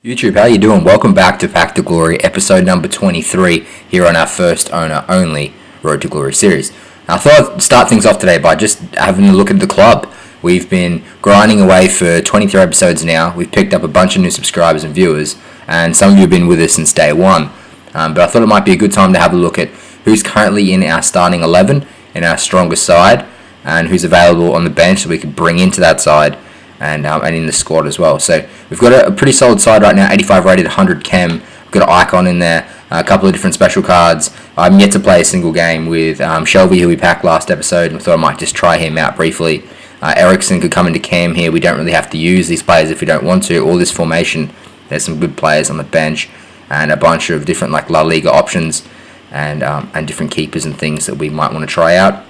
YouTube, how you doing? Welcome back to Pack to Glory, episode number 23, here on our first owner only Road to Glory series. I thought I'd start things off today by just having a look at the club. We've been grinding away for 23 episodes now. We've picked up a bunch of new subscribers and viewers, and some of you have been with us since day one. But I thought it might be a good time to have a look at who's currently in our starting 11, in our strongest side, and who's available on the bench so we could bring into that side. And in the squad as well. So we've got a pretty solid side right now, 85 rated, 100 chem. We've got an icon in there, a couple of different special cards. I'm yet to play a single game with Shelby, who we packed last episode, and I thought I might just try him out briefly. Ericsson could come into cam here. We don't really have to use these players if we don't want to. All this formation, there's some good players on the bench, and a bunch of different like La Liga options, and different keepers and things that we might want to try out.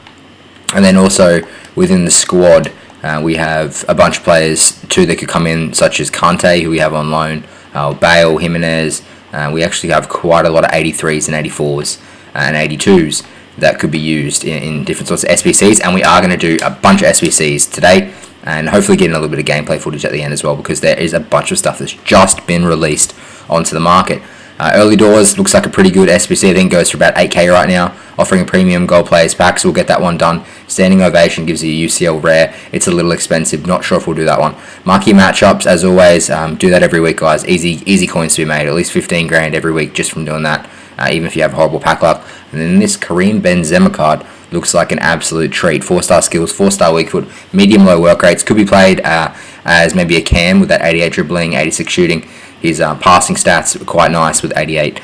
And then also within the squad, we have a bunch of players too that could come in, such as Kante, who we have on loan, Bale, Jimenez. We actually have quite a lot of 83s and 84s and 82s that could be used in different sorts of SBCs, and we are going to do a bunch of SBCs today, and hopefully getting a little bit of gameplay footage at the end as well, because there is a bunch of stuff that's just been released onto the market. Early doors looks like a pretty good SBC. I think goes for about 8k right now, offering a premium gold players pack, so we'll get that one done. Standing ovation gives you a UCL rare. It's a little expensive, not sure if we'll do that one. Marquee matchups, as always, do that every week, guys. Easy coins to be made, at least 15 grand every week just from doing that, even if you have horrible pack luck. And then this Kareem Benzema card looks like an absolute treat. 4-star skills, 4-star weak foot, medium low work rates. Could be played as maybe a cam with that 88 dribbling, 86 shooting. His passing stats are quite nice with 88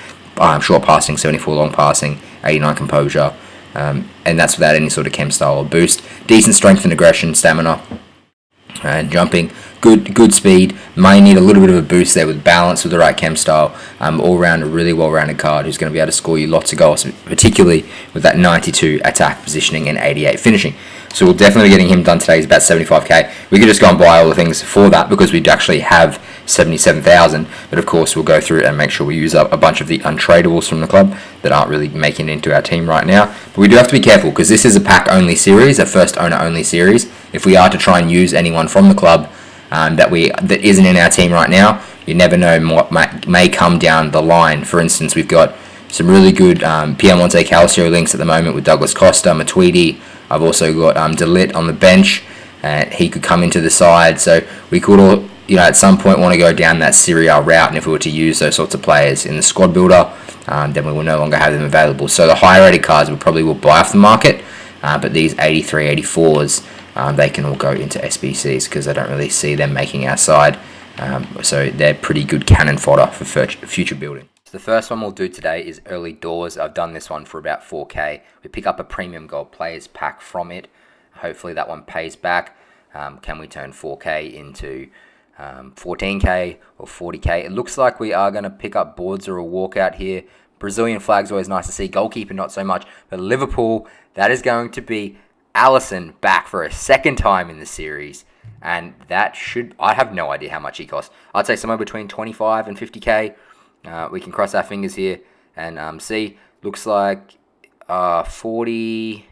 short passing, 74 long passing, 89 composure, and that's without any sort of chem style or boost. Decent strength and aggression, stamina, and jumping. Good speed. May need a little bit of a boost there with balance with the right chem style. All round a really well-rounded card who's going to be able to score you lots of goals, particularly with that 92 attack positioning and 88 finishing. So we'll definitely be getting him done today. He's about 75k. We could just go and buy all the things for that because we actually have 77,000. But of course, we'll go through and make sure we use up a bunch of the untradables from the club that aren't really making it into our team right now. But we do have to be careful because this is a pack-only series, a first owner-only series. If we are to try and use anyone from the club that isn't in our team right now, you never know what may come down the line. For instance, we've got some really good Pierre Monte Calcio links at the moment with Douglas Costa, Matuidi. I've also got Delit on the bench, and he could come into the side. So we could all, at some point want to go down that Serie A route, and if we were to use those sorts of players in the squad builder, then we will no longer have them available. So the higher rated cards we probably will buy off the market, but these 83, 84s, they can all go into SBCs because I don't really see them making our side. So they're pretty good cannon fodder for future building. So the first one we'll do today is early doors. I've done this one for about 4k. We pick up a premium gold players pack from it. Hopefully that one pays back. Can we turn 4k into 14k or 40k? It looks like we are going to pick up boards or a walkout here. Brazilian flag's always nice to see. Goalkeeper not so much. But Liverpool, that is going to be Alisson back for a second time in the series. And that I have no idea how much he costs. I'd say somewhere between 25 and 50k. We can cross our fingers here and see. Looks like 40,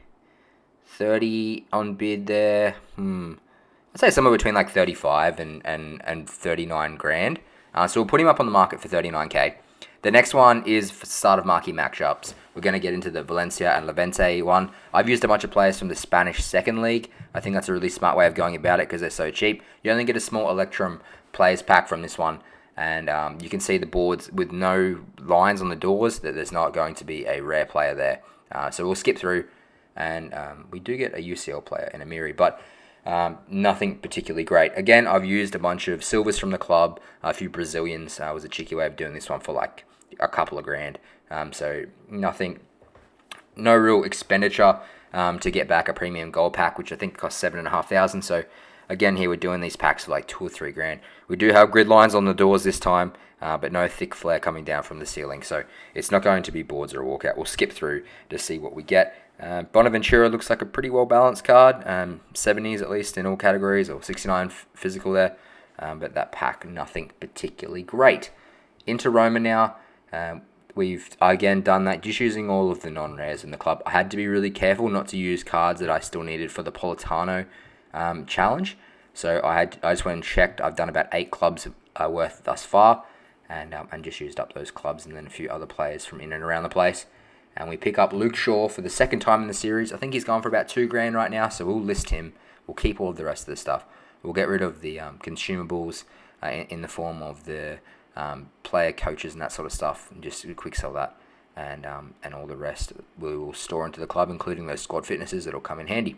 30 on bid there. I'd say somewhere between like 35 and 39 grand. So we'll put him up on the market for 39k. The next one is for the start of marquee matchups. We're going to get into the Valencia and Levante one. I've used a bunch of players from the Spanish second league. I think that's a really smart way of going about it because they're so cheap. You only get a small Electrum players pack from this one. And you can see the boards with no lines on the doors that there's not going to be a rare player there. So we'll skip through. And we do get a UCL player in Amiri, but nothing particularly great. Again, I've used a bunch of silvers from the club, a few Brazilians. Was a cheeky way of doing this one for like a couple of grand. So no real expenditure to get back a premium gold pack, which I think costs 7,500. So again, here we're doing these packs for like 2 or 3 grand. We do have grid lines on the doors this time, but no thick flare coming down from the ceiling. So it's not going to be boards or a walkout. We'll skip through to see what we get. Bonaventura looks like a pretty well-balanced card. 70s at least in all categories, or 69 physical there. But that pack, nothing particularly great. Into Roma now. We've, again, done that just using all of the non-rares in the club. I had to be really careful not to use cards that I still needed for the Politano challenge. So I just went and checked. I've done about 8 clubs worth thus far. and just used up those clubs and then a few other players from in and around the place. And we pick up Luke Shaw for the second time in the series. I think he's gone for about $2,000 right now, so we'll list him. We'll keep all of the rest of the stuff. We'll get rid of the consumables in the form of the player coaches and that sort of stuff, and just quick sell that. And all the rest we will store into the club, including those squad fitnesses that'll come in handy.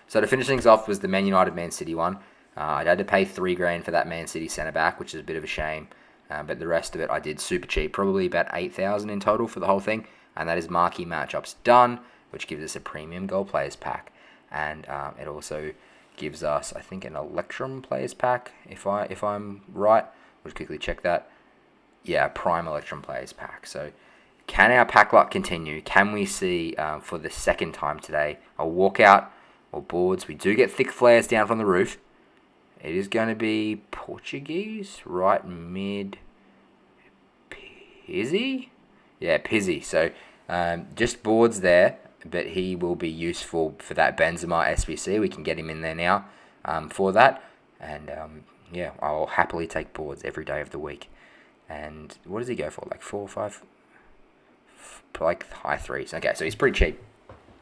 So to finish things off was the Man United Man City one. I had to pay $3,000 for that Man City centre back, which is a bit of a shame. But the rest of it I did super cheap, probably about $8,000 in total for the whole thing. And that is marquee matchups done, which gives us a premium goal players pack, and it also gives us, I think, an Electrum players pack. If I'm right, we'll quickly check that. Yeah, prime Electrum players pack. So, can our pack luck continue? Can we see for the second time today a walkout or boards? We do get thick flares down from the roof. It is going to be Portuguese, right mid, Pizzi? Yeah, Pizzi. So, just boards there, but he will be useful for that Benzema SBC. We can get him in there now for that. And, I'll happily take boards every day of the week. And what does he go for? Like 4 or 5? Like high threes. Okay, so he's pretty cheap.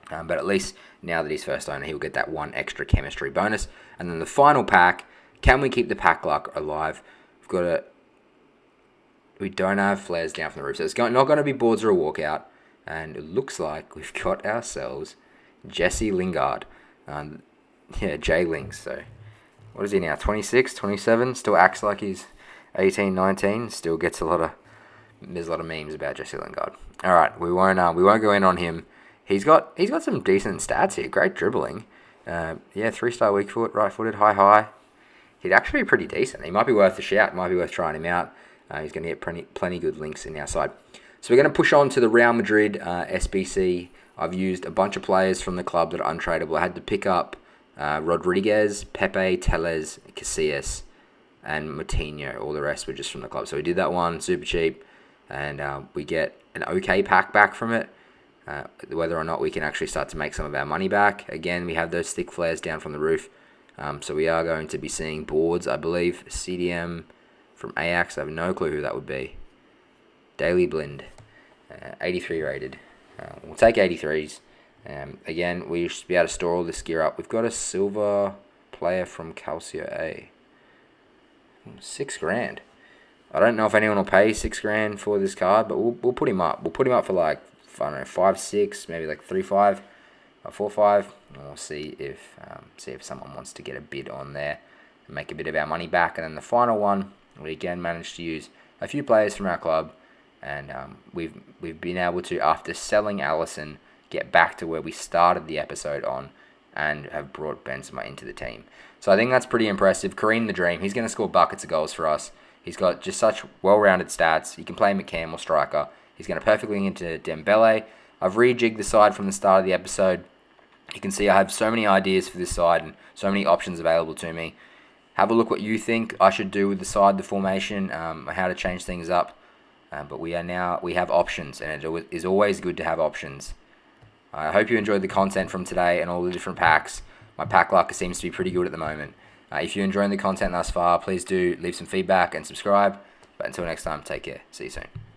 But at least now that he's first owner, he'll get that one extra chemistry bonus. And then the final pack, can we keep the pack luck alive? We don't have flares down from the roof, so it's not going to be boards or a walkout. And it looks like we've got ourselves Jesse Lingard. Jay Lings. So what is he now? 26, 27? Still acts like he's 18, 19. Still gets there's a lot of memes about Jesse Lingard. All right, we won't go in on him. He's got some decent stats here. Great dribbling. 3-star weak foot, right-footed, high. He'd actually be pretty decent. He might be worth a shout. Might be worth trying him out. He's going to get plenty good links in our side. So we're going to push on to the Real Madrid SBC. I've used a bunch of players from the club that are untradeable. I had to pick up Rodriguez, Pepe, Tellez, Casillas, and Moutinho. All the rest were just from the club. So we did that one, super cheap. And we get an okay pack back from it. Whether or not we can actually start to make some of our money back. Again, we have those thick flares down from the roof. So we are going to be seeing boards, I believe. CDM from Ajax. I have no clue who that would be. Daily Blind. 83 rated. We'll take 83s. Again, we should be able to store all this gear up. We've got a silver player from Calcio A. $6,000. I don't know if anyone will pay $6,000 for this card, but we'll put him up. We'll put him up for like, I don't know, 5, 6, maybe like 3-5, 4-5. And we'll see if someone wants to get a bid on there and make a bit of our money back. And then the final one, we again managed to use a few players from our club, and we've been able to, after selling Allison, get back to where we started the episode on, and have brought Benzema into the team. So I think that's pretty impressive. Kareem the Dream, he's going to score buckets of goals for us. He's got just such well-rounded stats. He can play McCam or striker. He's going to perfectly link into Dembele. I've rejigged the side from the start of the episode. You can see I have so many ideas for this side and so many options available to me. Have a look what you think I should do with the side, the formation, how to change things up. But we have options, and it is always good to have options. I hope you enjoyed the content from today and all the different packs. My pack luck seems to be pretty good at the moment. If you're enjoying the content thus far, please do leave some feedback and subscribe. But until next time, take care. See you soon.